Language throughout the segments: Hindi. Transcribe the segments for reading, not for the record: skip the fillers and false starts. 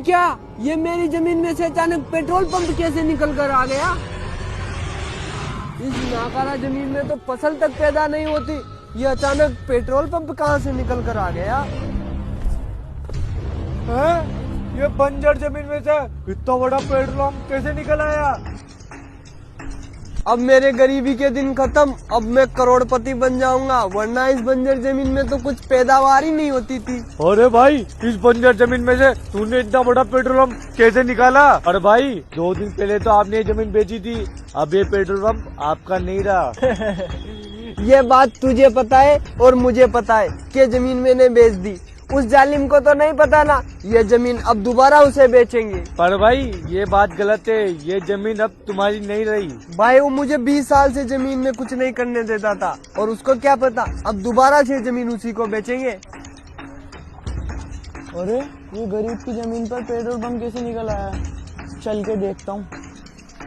क्या? ये मेरी जमीन में से अचानक पेट्रोल पंप कैसे निकल कर आ गया? इस नाकारा जमीन में तो फसल तक पैदा नहीं होती, ये अचानक पेट्रोल पंप कहाँ से निकल कर आ गया? हैं? ये बंजर जमीन में से इतना बड़ा पेट्रोल पंप कैसे निकल आया? अब मेरे गरीबी के दिन खत्म, अब मैं करोड़पति बन जाऊंगा, वरना इस बंजर जमीन में तो कुछ पैदावार ही नहीं होती थी। अरे भाई, इस बंजर जमीन में से तूने इतना बड़ा पेट्रोल पंप कैसे निकाला? अरे भाई, 2 दिन पहले तो आपने ये जमीन बेची थी, अब ये पेट्रोल पंप आपका नहीं रहा। ये बात तुझे पता है और मुझे पता है कि जमीन मैंने बेच दी। उस जालिम को तो नहीं पता ना, ये जमीन अब दोबारा उसे बेचेंगे। पर भाई, ये बात गलत है, ये जमीन अब तुम्हारी नहीं रही। भाई वो मुझे 20 साल से जमीन में कुछ नहीं करने देता था, और उसको क्या पता अब दोबारा से जमीन उसी को बेचेंगे। अरे ये गरीब की जमीन पर पेट्रोल पंप कैसे निकल आया? चल के देखता हूँ।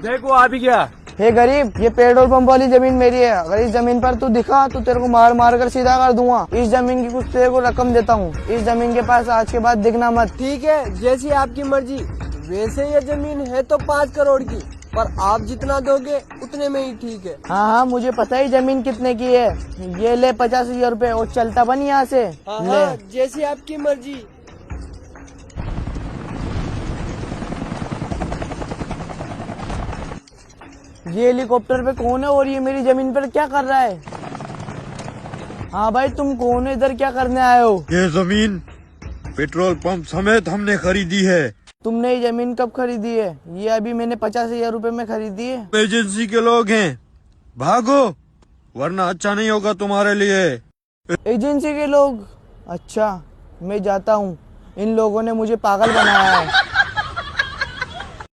देखो आ भी गया। हे गरीब, ये पेट्रोल पंप वाली जमीन मेरी है। अगर इस जमीन पर तू दिखा तो तेरे को मार मार कर सीधा कर दूंगा। इस जमीन की कुछ तेरे को रकम देता हूँ। इस जमीन के पास आज के बाद दिखना मत। ठीक है, जैसी आपकी मर्जी। वैसे ये जमीन है तो 5 करोड़ की, पर आप जितना दोगे उतने में ही ठीक है। हाँ, मुझे पता है जमीन कितने की है। ये ले 50,000 रूपए और चलता बन यहाँ से। ले। हाँ, जैसी आपकी मर्जी। ये हेलीकॉप्टर पे कौन है और ये मेरी जमीन पर क्या कर रहा है? हाँ भाई, तुम कौन हो? इधर क्या करने आए हो? ये जमीन पेट्रोल पंप समेत हमने खरीदी है। तुमने ये जमीन कब खरीदी है? ये अभी मैंने 50,000 रूपए में खरीदी है। एजेंसी के लोग हैं, भागो वरना अच्छा नहीं होगा तुम्हारे लिए। एजेंसी के लोग? अच्छा, मैं जाता हूँ। इन लोगों ने मुझे पागल बनाया है।